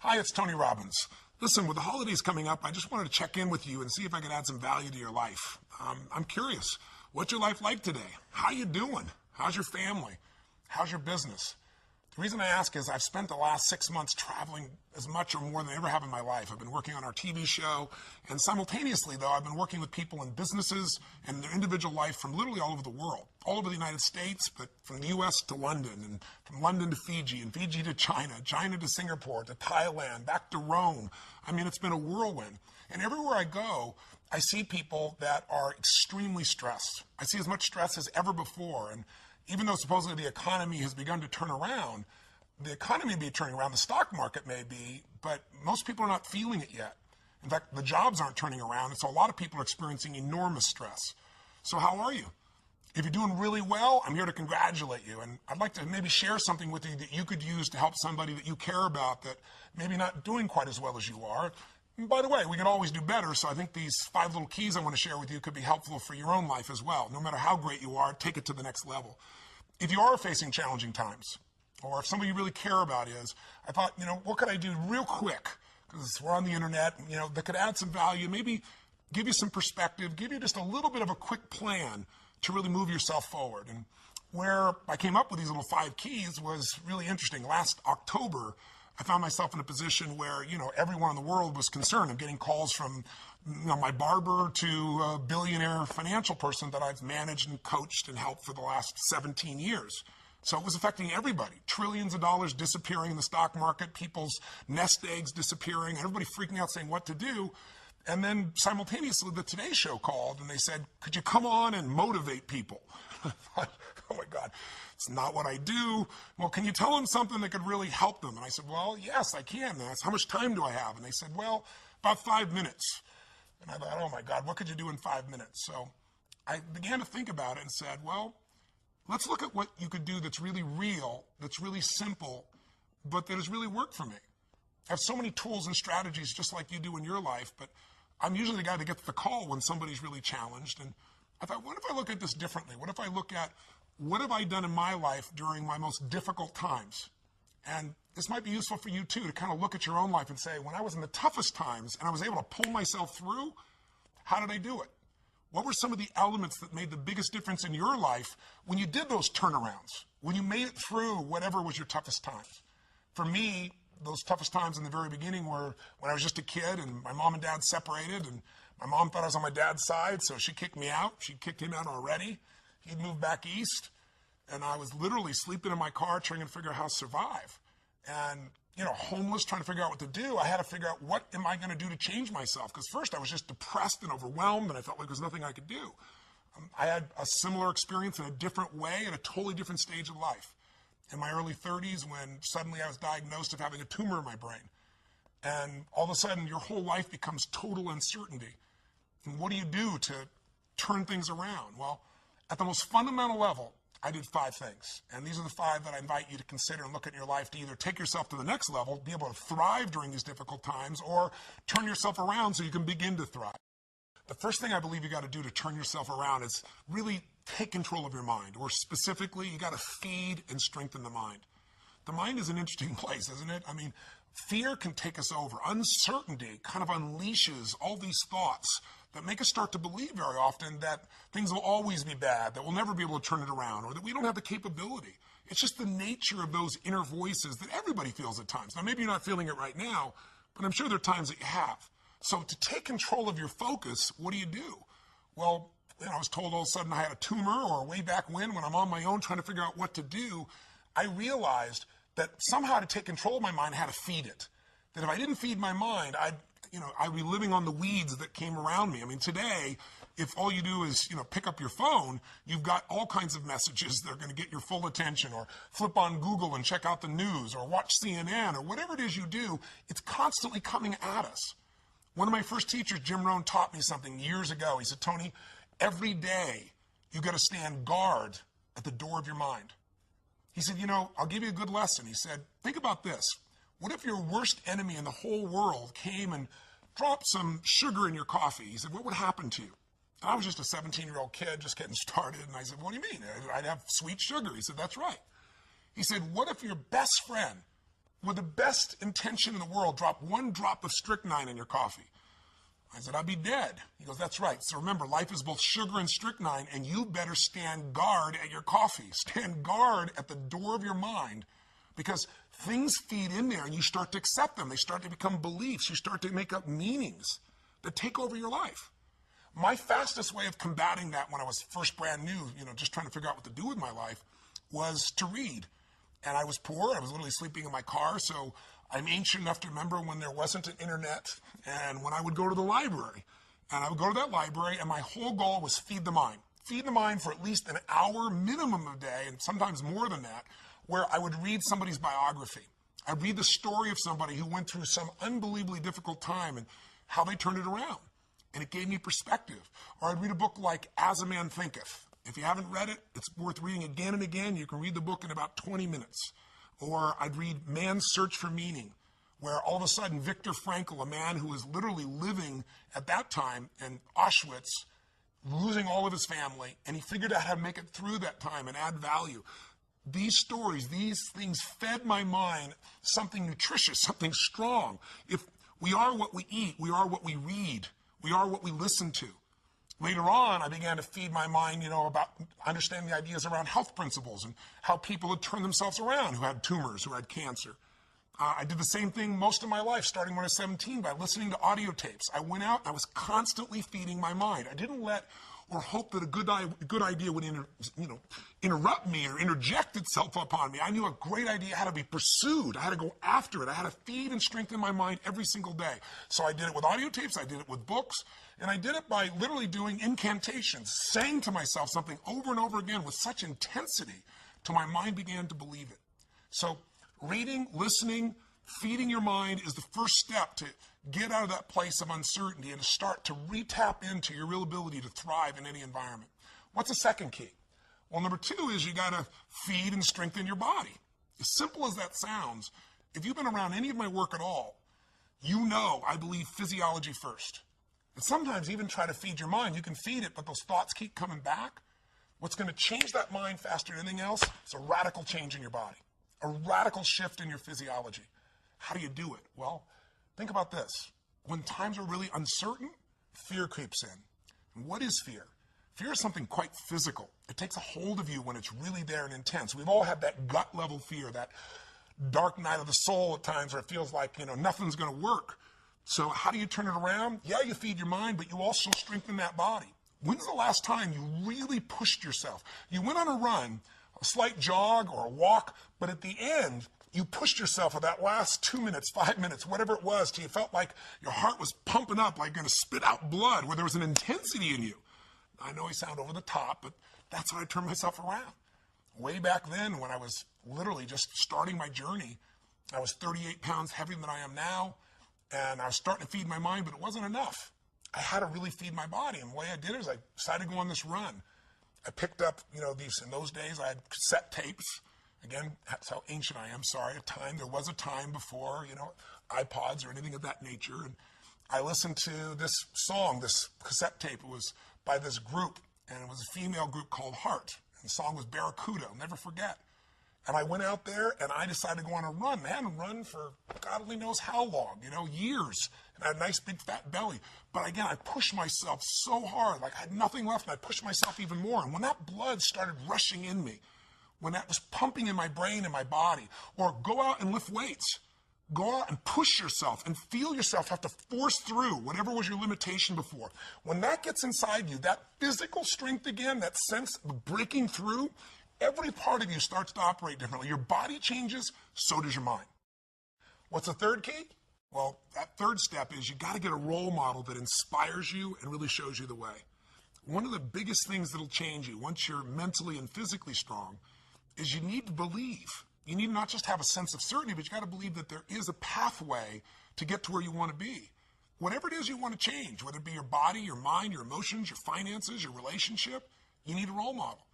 Hi, it's Tony Robbins. Listen, with the holidays coming up, I just wanted to check in with you and see if I could add some value to your life. I'm curious, what's your life like today? How you doing? How's your family? How's your business? The reason I ask is I've spent the last 6 months traveling as much or more than I ever have in my life. I've been working on our TV show, and simultaneously, though, I've been working with people in businesses and their individual life from literally all over the world, all over the United States, but from the U.S. to London, and from London to Fiji, and Fiji to China, China to Singapore, to Thailand, back to Rome. I mean, it's been a whirlwind. And everywhere I go, I see people that are extremely stressed. I see as much stress as ever before, and even though supposedly the economy has begun to turn around, the economy may be turning around, the stock market may be, but most people are not feeling it yet. In fact, the jobs aren't turning around, and so a lot of people are experiencing enormous stress. So how are you? If you're doing really well, I'm here to congratulate you, and I'd like to maybe share something with you that you could use to help somebody that you care about that maybe not doing quite as well as you are. And by the way, we can always do better, so I think these 5 little keys I want to share with you could be helpful for your own life as well. No matter how great you are, take it to the next level. If you are facing challenging times, or if somebody you really care about is, I thought, what could I do real quick, because we're on the internet, that could add some value, maybe give you some perspective, give you just a little bit of a quick plan to really move yourself forward. And where I came up with these little 5 keys was really interesting. Last October, I found myself in a position where, everyone in the world was concerned. I'm getting calls from, my barber to a billionaire financial person that I've managed and coached and helped for the last 17 years. So it was affecting everybody. Trillions of dollars disappearing in the stock market, people's nest eggs disappearing, everybody freaking out saying what to do. And then simultaneously, the Today Show called and they said, could you come on and motivate people? I thought, oh my God, it's not what I do. Well, can you tell them something that could really help them? And I said, well, yes, I can. And I said, how much time do I have? And they said, well, about 5 minutes. And I thought, oh my God, what could you do in 5 minutes? So I began to think about it and said, well, let's look at what you could do that's really real, that's really simple, but that has really worked for me. I have so many tools and strategies just like you do in your life, but I'm usually the guy that gets the call when somebody's really challenged. And I thought, what if I look at this differently? What if I look at what have I done in my life during my most difficult times? And this might be useful for you too, to kind of look at your own life and say, when I was in the toughest times and I was able to pull myself through, how did I do it? What were some of the elements that made the biggest difference in your life when you did those turnarounds, when you made it through whatever was your toughest times? For me, those toughest times in the very beginning were when I was just a kid and my mom and dad separated, and my mom thought I was on my dad's side, so she kicked me out. She kicked him out already. He'd moved back east, and I was literally sleeping in my car trying to figure out how to survive. And, homeless, trying to figure out what to do. I had to figure out, what am I going to do to change myself? Because first I was just depressed and overwhelmed, and I felt like there was nothing I could do. I had a similar experience in a different way at a totally different stage of life. In my early 30s, when suddenly I was diagnosed of having a tumor in my brain. And all of a sudden, your whole life becomes total uncertainty. And what do you do to turn things around? Well, at the most fundamental level, I did 5 things. And these are the 5 that I invite you to consider and look at in your life to either take yourself to the next level, be able to thrive during these difficult times, or turn yourself around so you can begin to thrive. The first thing I believe you got to do to turn yourself around is really take control of your mind, or specifically, you got to feed and strengthen the mind. The mind is an interesting place, isn't it? I mean, fear can take us over. Uncertainty kind of unleashes all these thoughts that make us start to believe very often that things will always be bad, that we'll never be able to turn it around, or that we don't have the capability. It's just the nature of those inner voices that everybody feels at times. Now, maybe you're not feeling it right now, but I'm sure there are times that you have. So to take control of your focus, what do? Well, I was told all of a sudden I had a tumor, or way back when I'm on my own trying to figure out what to do, I realized that somehow to take control of my mind, I had to feed it. That if I didn't feed my mind, I'd be living on the weeds that came around me. I mean, today, if all you do is, pick up your phone, you've got all kinds of messages that are going to get your full attention, or flip on Google and check out the news, or watch CNN, or whatever it is you do, it's constantly coming at us. One of my first teachers, Jim Rohn, taught me something years ago. He said, Tony, every day you got to stand guard at the door of your mind. He said, I'll give you a good lesson. He said, think about this. What if your worst enemy in the whole world came and dropped some sugar in your coffee? He said, what would happen to you? And I was just a 17-year-old kid just getting started. And I said, what do you mean? I'd have sweet sugar. He said, that's right. He said, what if your best friend with the best intention in the world, drop one drop of strychnine in your coffee. I said, I'd be dead. He goes, that's right. So remember, life is both sugar and strychnine, and you better stand guard at your coffee. Stand guard at the door of your mind, because things feed in there and you start to accept them. They start to become beliefs. You start to make up meanings that take over your life. My fastest way of combating that when I was first brand new, just trying to figure out what to do with my life, was to read. And I was poor. I was literally sleeping in my car. So I'm ancient enough to remember when there wasn't an internet and when I would go to the library. And I would go to that library, and my whole goal was feed the mind. Feed the mind for at least an hour minimum a day, and sometimes more than that, where I would read somebody's biography. I'd read the story of somebody who went through some unbelievably difficult time and how they turned it around. And it gave me perspective. Or I'd read a book like As a Man Thinketh. If you haven't read it, it's worth reading again and again. You can read the book in about 20 minutes. Or I'd read Man's Search for Meaning, where all of a sudden Viktor Frankl, a man who was literally living at that time in Auschwitz, losing all of his family, and he figured out how to make it through that time and add value. These stories, these things fed my mind something nutritious, something strong. If we are what we eat, we are what we read, we are what we listen to. Later on, I began to feed my mind, about understanding the ideas around health principles and how people had turned themselves around who had tumors, who had cancer. I did the same thing most of my life, starting when I was 17, by listening to audio tapes. I went out, I was constantly feeding my mind. I didn't let or hope that a good idea would interrupt me or interject itself upon me. I knew a great idea had to be pursued. I had to go after it. I had to feed and strengthen my mind every single day. So I did it with audio tapes, I did it with books, and I did it by literally doing incantations, saying to myself something over and over again with such intensity till my mind began to believe it. So reading, listening, feeding your mind is the first step to get out of that place of uncertainty and to start to re-tap into your real ability to thrive in any environment. What's the second key? Well, number 2 is you got to feed and strengthen your body. As simple as that sounds, if you've been around any of my work at all, I believe physiology first. And sometimes even try to feed your mind. You can feed it, but those thoughts keep coming back. What's going to change that mind faster than anything else is a radical change in your body, a radical shift in your physiology. How do you do it? Well, think about this. When times are really uncertain, fear creeps in. And what is fear? Fear is something quite physical. It takes a hold of you when it's really there and intense. We've all had that gut level fear, that dark night of the soul at times where it feels like, nothing's going to work. So how do you turn it around? Yeah, you feed your mind, but you also strengthen that body. When's the last time you really pushed yourself? You went on a run, a slight jog or a walk, but at the end, you pushed yourself for that last 2 minutes, 5 minutes, whatever it was, till you felt like your heart was pumping up, like going to spit out blood, where there was an intensity in you. I know I sound over the top, but that's how I turned myself around. Way back then, when I was literally just starting my journey, I was 38 pounds heavier than I am now, and I was starting to feed my mind, but it wasn't enough. I had to really feed my body, and the way I did it is I decided to go on this run. I picked up, these, in those days, I had cassette tapes. Again, that's how ancient I am. Sorry, there was a time before, iPods or anything of that nature. And I listened to this song, this cassette tape. It was by this group, and it was a female group called Heart. And the song was Barracuda, I'll never forget. And I went out there, and I decided to go on a run. I hadn't run for God only knows how long, years. And I had a nice big fat belly. But again, I pushed myself so hard, like I had nothing left, and I pushed myself even more. And when that blood started rushing in me, when that was pumping in my brain and my body, or go out and lift weights. Go out and push yourself and feel yourself have to force through whatever was your limitation before. When that gets inside you, that physical strength again, that sense of breaking through, every part of you starts to operate differently. Your body changes, so does your mind. What's the third key? Well, that third step is you got to get a role model that inspires you and really shows you the way. One of the biggest things that'll change you once you're mentally and physically strong is you need to believe. You need to not just have a sense of certainty, but you got to believe that there is a pathway to get to where you want to be. Whatever it is you want to change, whether it be your body, your mind, your emotions, your finances, your relationship, you need a role model.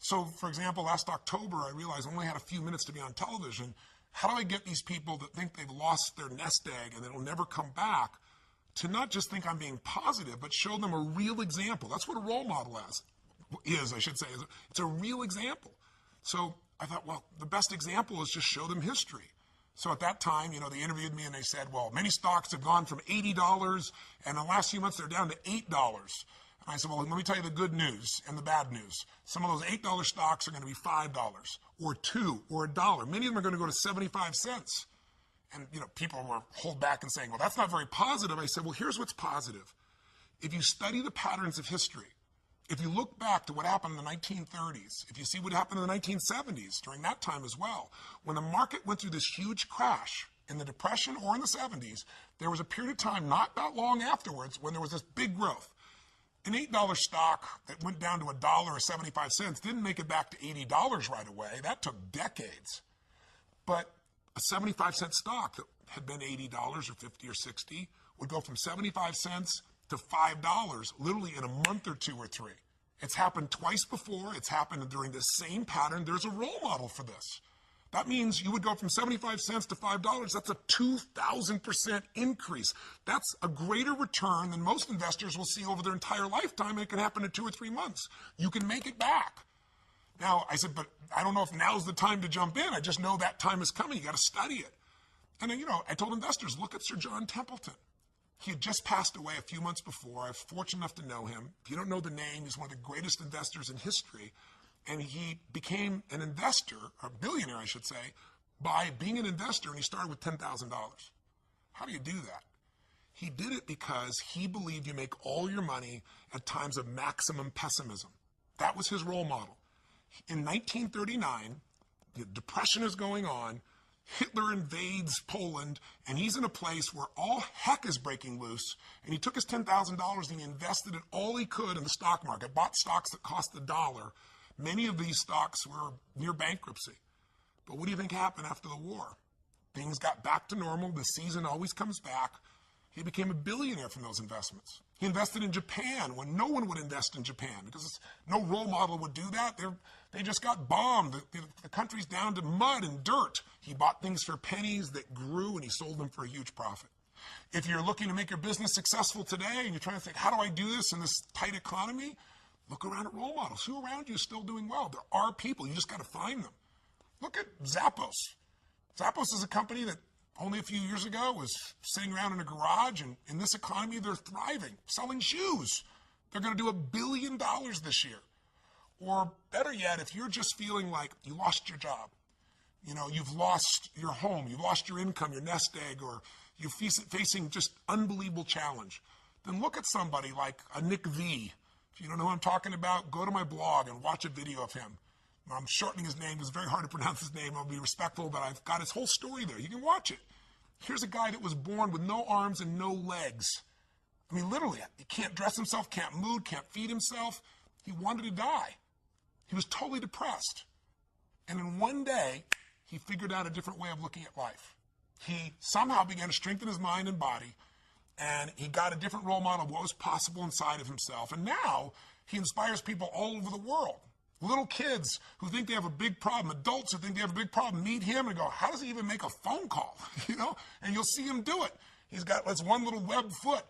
So, for example, last October, I realized I only had a few minutes to be on television. How do I get these people that think they've lost their nest egg and it'll never come back to not just think I'm being positive, but show them a real example? That's what a role model is. It's a real example. So I thought, well, the best example is just show them history. So at that time, they interviewed me and they said, well, many stocks have gone from $80 and in the last few months they're down to $8. And I said, well, let me tell you the good news and the bad news. Some of those $8 stocks are going to be $5 or $2 or $1. Many of them are going to go to 75 cents. And, people were hold back and saying, well, that's not very positive. I said, well, here's what's positive. If you study the patterns of history, if you look back to what happened in the 1930s, if you see what happened in the 1970s, during that time as well, when the market went through this huge crash in the Depression or in the 70s, there was a period of time not that long afterwards when there was this big growth. An $8 stock that went down to $1 or 75 cents didn't make it back to $80 right away. That took decades. But a 75-cent stock that had been $80 or 50 or 60 would go from 75 cents to $5 literally in a month or two or three. It's happened twice before. It's happened during the same pattern. There's a role model for this. That means you would go from 75 cents to $5. That's a 2,000% increase. That's a greater return than most investors will see over their entire lifetime. It can happen in 2 or 3 months. You can make it back. Now, I said, but I don't know if now's the time to jump in. I just know that time is coming. You got to study it. And then, I told investors, look at Sir John Templeton. He had just passed away a few months before. I was fortunate enough to know him. If you don't know the name, he's one of the greatest investors in history. And he became an investor, or a billionaire, I should say, by being an investor, and he started with $10,000. How do you do that? He did it because he believed you make all your money at times of maximum pessimism. That was his role model. In 1939, the Depression is going on. Hitler invades Poland, and he's in a place where all heck is breaking loose, and he took his $10,000 and he invested it all he could in the stock market, bought stocks that cost $1. Many of these stocks were near bankruptcy. But what do you think happened after the war? Things got back to normal. The season always comes back. He became a billionaire from those investments. He invested in Japan when no one would invest in Japan because no role model would do that. They just got bombed. The country's down to mud and dirt. He bought things for pennies that grew and he sold them for a huge profit. If you're looking to make your business successful today and you're trying to think, how do I do this in this tight economy? Look around at role models. Who around you is still doing well? There are people. You just got to find them. Look at Zappos. Zappos is a company that only a few years ago was sitting around in a garage, and in this economy, they're thriving, selling shoes. They're going to do $1 billion this year. Or better yet, if you're just feeling like you lost your job, you've lost your home, you've lost your income, your nest egg, or you're facing just unbelievable challenge, then look at somebody like a Nick V. If you don't know who I'm talking about, go to my blog and watch a video of him. I'm shortening his name. It's very hard to pronounce his name. I'll be respectful, but I've got his whole story there. You can watch it. Here's a guy that was born with no arms and no legs. I mean, literally, he can't dress himself, can't move, can't feed himself. He wanted to die. He was totally depressed. And in one day, he figured out a different way of looking at life. He somehow began to strengthen his mind and body, and he got a different role model of what was possible inside of himself. And now he inspires people all over the world. Little kids who think they have a big problem, adults who think they have a big problem, meet him and go, how does he even make a phone call? And you'll see him do it. He's got this one little web foot.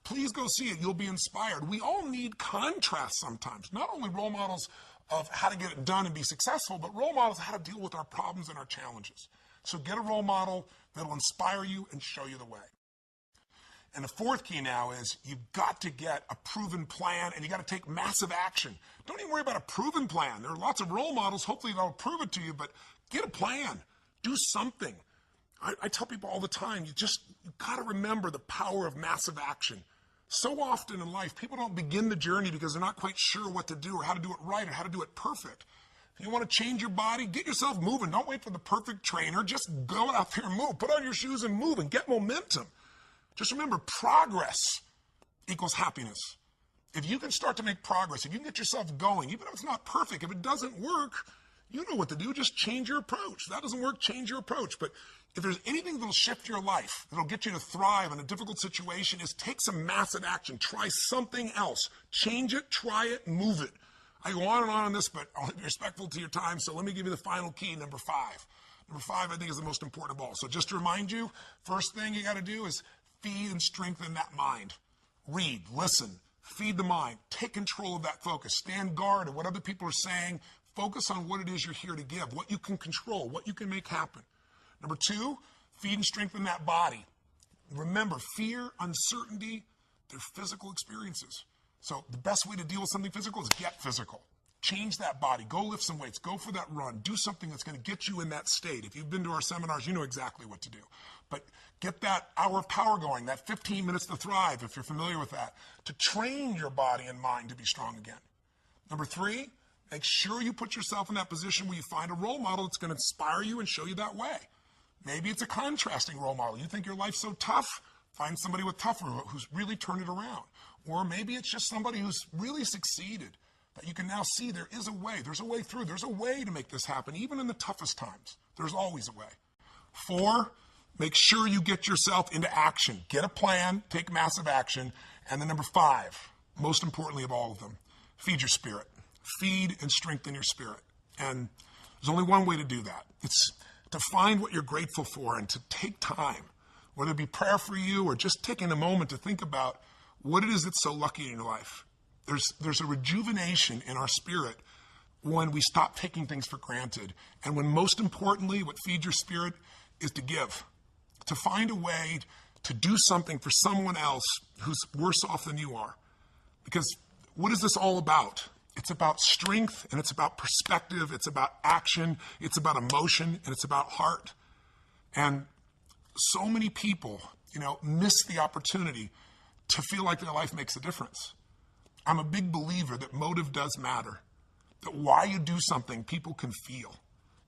Please go see it. You'll be inspired. We all need contrast sometimes. Not only role models of how to get it done and be successful, but role models of how to deal with our problems and our challenges. So get a role model that'll inspire you and show you the way. And the fourth key now is you've got to get a proven plan, and you got to take massive action. Don't even worry about a proven plan. There are lots of role models. Hopefully they'll prove it to you, but get a plan. Do something. I tell people all the time, you've got to remember the power of massive action. So often in life, people don't begin the journey because they're not quite sure what to do or how to do it right or how to do it perfect. If you want to change your body, get yourself moving. Don't wait for the perfect trainer. Just go out there and move. Put on your shoes and move and get momentum. Just remember, progress equals happiness. If you can start to make progress, if you can get yourself going, even if it's not perfect, if it doesn't work, you know what to do. Just change your approach. If that doesn't work, change your approach. But if there's anything that'll shift your life, that'll get you to thrive in a difficult situation, is take some massive action. Try something else. Change it, try it, move it. I go on and on this, but I'll be respectful to your time, so let me give you the final key, number 5. Number 5, I think, is the most important of all. So just to remind you, first thing you got to do is feed and strengthen that mind. Read, listen, feed the mind. Take control of that focus. Stand guard at what other people are saying. Focus on what it is you're here to give, what you can control, what you can make happen. Number 2, feed and strengthen that body. Remember, fear, uncertainty, they're physical experiences. So the best way to deal with something physical is get physical. Change that body. Go lift some weights. Go for that run. Do something that's going to get you in that state. If you've been to our seminars, you know exactly what to do. But get that hour of power going, that 15 minutes to thrive, if you're familiar with that, to train your body and mind to be strong again. Number 3, make sure you put yourself in that position where you find a role model that's going to inspire you and show you that way. Maybe it's a contrasting role model. You think your life's so tough? Find somebody with tougher who's really turned it around. Or maybe it's just somebody who's really succeeded, that you can now see there is a way. There's a way through. There's a way to make this happen, even in the toughest times. There's always a way. 4, make sure you get yourself into action. Get a plan, take massive action. And then number 5, most importantly of all of them, feed your spirit. Feed and strengthen your spirit. And there's only one way to do that. It's to find what you're grateful for and to take time, whether it be prayer for you or just taking a moment to think about what it is that's so lucky in your life. There's a rejuvenation in our spirit when we stop taking things for granted. And when most importantly, what feeds your spirit is to give, to find a way to do something for someone else who's worse off than you are. Because what is this all about? It's about strength, and it's about perspective, it's about action, it's about emotion, and it's about heart. And so many people, miss the opportunity to feel like their life makes a difference. I'm a big believer that motive does matter, that why you do something people can feel,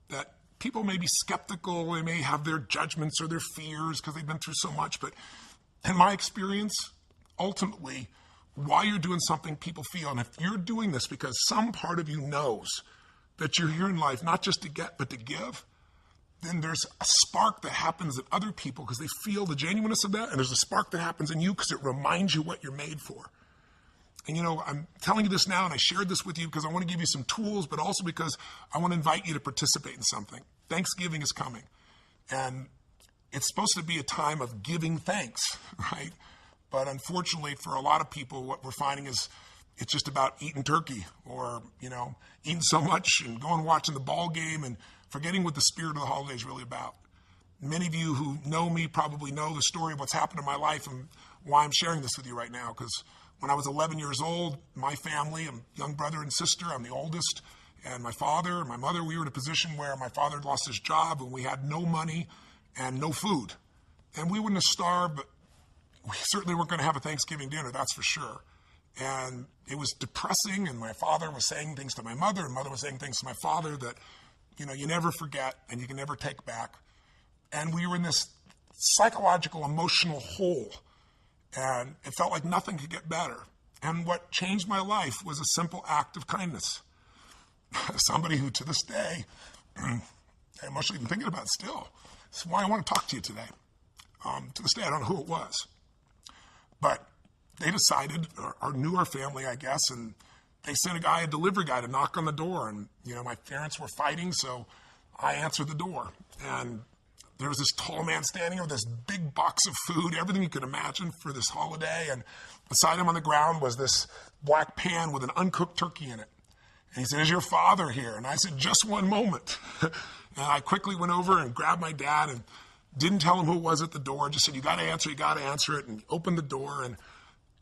that people may be skeptical, they may have their judgments or their fears because they've been through so much, but in my experience, ultimately, why you're doing something people feel. And if you're doing this because some part of you knows that you're here in life, not just to get, but to give, then there's a spark that happens in other people because they feel the genuineness of that. And there's a spark that happens in you because it reminds you what you're made for. And I'm telling you this now, and I shared this with you because I want to give you some tools, but also because I want to invite you to participate in something. Thanksgiving is coming. And it's supposed to be a time of giving thanks, right? But unfortunately, for a lot of people, what we're finding is it's just about eating turkey or, eating so much and going and watching the ball game and forgetting what the spirit of the holiday is really about. Many of you who know me probably know the story of what's happened in my life and why I'm sharing this with you right now. Because when I was 11 years old, my family, a young brother and sister, I'm the oldest, and my father and my mother, we were in a position where my father had lost his job and we had no money and no food. And we wouldn't have starved, but we certainly weren't going to have a Thanksgiving dinner, that's for sure. And it was depressing, and my father was saying things to my mother, and mother was saying things to my father that, you never forget and you can never take back. And we were in this psychological, emotional hole, and it felt like nothing could get better. And what changed my life was a simple act of kindness. Somebody who, to this day, I'm emotionally even thinking about it still. That's why I want to talk to you today. To this day, I don't know who it was. But they decided, or knew our family, I guess, and they sent a delivery guy to knock on the door. And, my parents were fighting, so I answered the door. And there was this tall man standing there with this big box of food, everything you could imagine for this holiday. And beside him on the ground was this black pan with an uncooked turkey in it. And he said, "Is your father here?" And I said, "Just one moment." And I quickly went over and grabbed my dad and didn't tell him who it was at the door, just said, you got to answer it, and opened the door.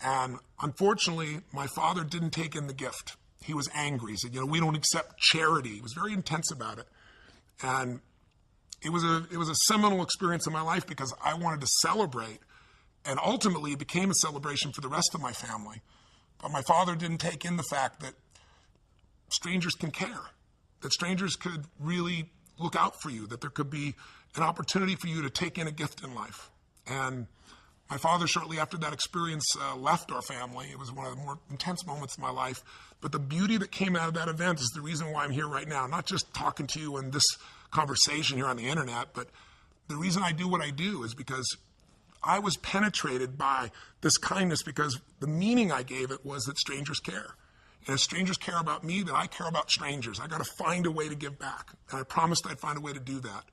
And unfortunately, my father didn't take in the gift. He was angry. He said, "We don't accept charity." He was very intense about it. And it was a seminal experience in my life because I wanted to celebrate. And ultimately, it became a celebration for the rest of my family. But my father didn't take in the fact that strangers can care, that strangers could really look out for you, that there could be an opportunity for you to take in a gift in life. And my father, shortly after that experience, left our family. It was one of the more intense moments of my life. But the beauty that came out of that event is the reason why I'm here right now, not just talking to you in this conversation here on the internet, but the reason I do what I do is because I was penetrated by this kindness because the meaning I gave it was that strangers care. And if strangers care about me, then I care about strangers. I got to find a way to give back. And I promised I'd find a way to do that.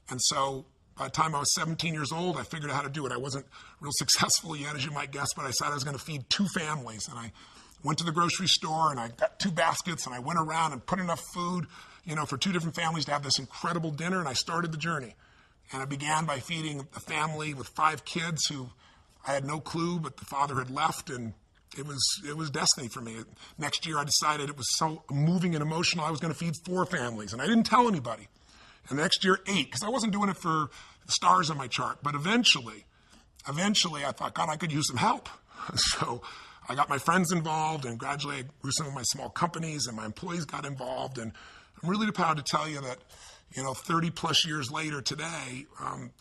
And so by the time I was 17 years old, I figured out how to do it. I wasn't real successful yet, as you might guess, but I decided I was going to feed 2 families. And I went to the grocery store and I got 2 baskets and I went around and put enough food, for 2 different families to have this incredible dinner. And I started the journey. And I began by feeding a family with 5 kids who I had no clue, but the father had left, and it was destiny for me. Next year, I decided it was so moving and emotional, I was going to feed 4 families, and I didn't tell anybody. And the next year, 8, because I wasn't doing it for the stars on my chart. But eventually, I thought, God, I could use some help. So I got my friends involved, and gradually I grew some of my small companies, and my employees got involved. And I'm really proud to tell you that, 30 plus years later today,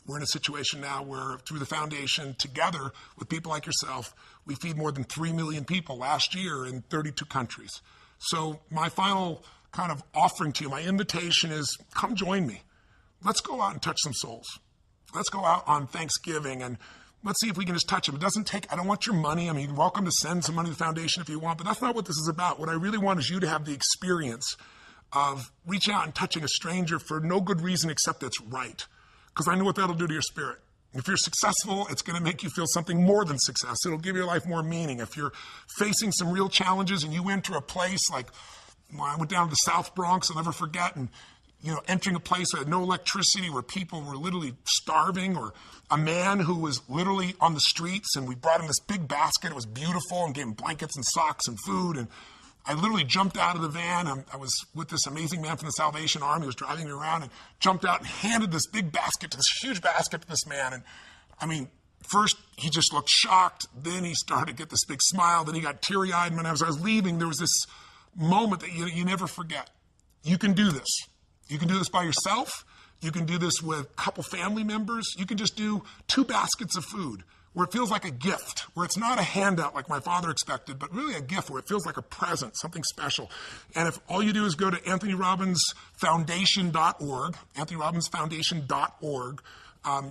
we're in a situation now where through the foundation, together with people like yourself, we feed more than 3 million people last year in 32 countries. So my final kind of offering to you, my invitation is, come join me. Let's go out and touch some souls. Let's go out on Thanksgiving and let's see if we can just touch them. It doesn't take, I don't want your money. I mean, you're welcome to send some money to the foundation if you want, but that's not what this is about. What I really want is you to have the experience of reaching out and touching a stranger for no good reason except it's right. Because I know what that'll do to your spirit. If you're successful, it's going to make you feel something more than success. It'll give your life more meaning. If you're facing some real challenges and you enter a place like, when I went down to the South Bronx, I'll never forget, and entering a place that had no electricity, where people were literally starving, or a man who was literally on the streets, and we brought him this big basket. It was beautiful, and gave him blankets and socks and food. And I literally jumped out of the van. I was with this amazing man from the Salvation Army who was driving me around, and jumped out and handed this big basket, this huge basket to this man. And I mean, first he just looked shocked. Then he started to get this big smile. Then he got teary-eyed. And when I was leaving, there was this moment that you never forget. You can do this. You can do this by yourself. You can do this with a couple family members. You can just do 2 baskets of food where it feels like a gift, where it's not a handout like my father expected, but really a gift where it feels like a present, something special. And if all you do is go to AnthonyRobbinsFoundation.org, AnthonyRobbinsFoundation.org,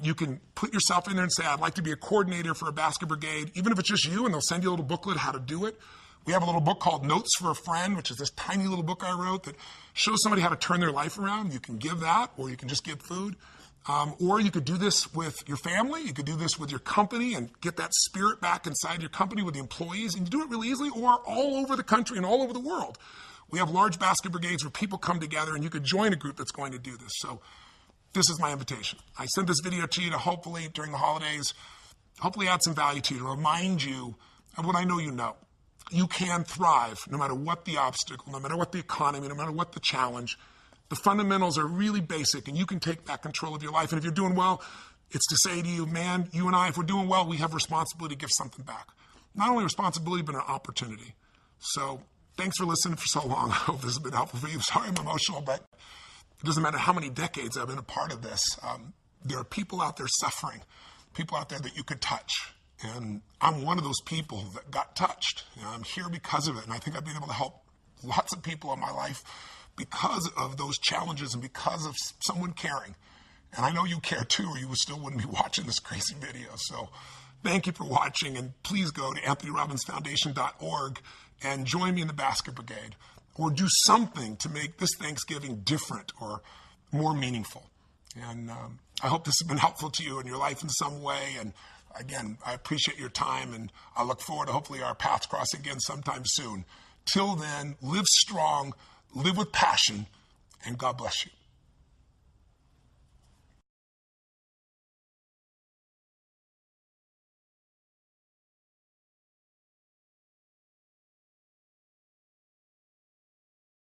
you can put yourself in there and say, I'd like to be a coordinator for a basket brigade, even if it's just you, and they'll send you a little booklet how to do it. We have a little book called Notes for a Friend, which is this tiny little book I wrote that shows somebody how to turn their life around. You can give that, or you can just give food. Or you could do this with your family. You could do this with your company and get that spirit back inside your company with the employees. And you do it really easily, or all over the country and all over the world. We have large basket brigades where people come together, and you could join a group that's going to do this. So this is my invitation. I sent this video to you to hopefully, during the holidays, hopefully add some value to you, to remind you of what I know you know. You can thrive no matter what the obstacle, no matter what the economy, no matter what the challenge. The fundamentals are really basic, and you can take back control of your life. And if you're doing well, it's to say to you, man, you and I, if we're doing well, we have responsibility to give something back. Not only responsibility, but an opportunity. So thanks for listening for so long. I hope this has been helpful for you. Sorry I'm emotional, but it doesn't matter how many decades I've been a part of this. There are people out there suffering, people out there that you could touch. And I'm one of those people that got touched. I'm here because of it. And I think I've been able to help lots of people in my life because of those challenges and because of someone caring. And I know you care too, or you still wouldn't be watching this crazy video. So thank you for watching. And please go to AnthonyRobbinsFoundation.org and join me in the Basket Brigade, or do something to make this Thanksgiving different or more meaningful. And I hope this has been helpful to you in your life in some way. And again, I appreciate your time, and I look forward to hopefully our paths cross again sometime soon. Till then, live strong, live with passion, and God bless you.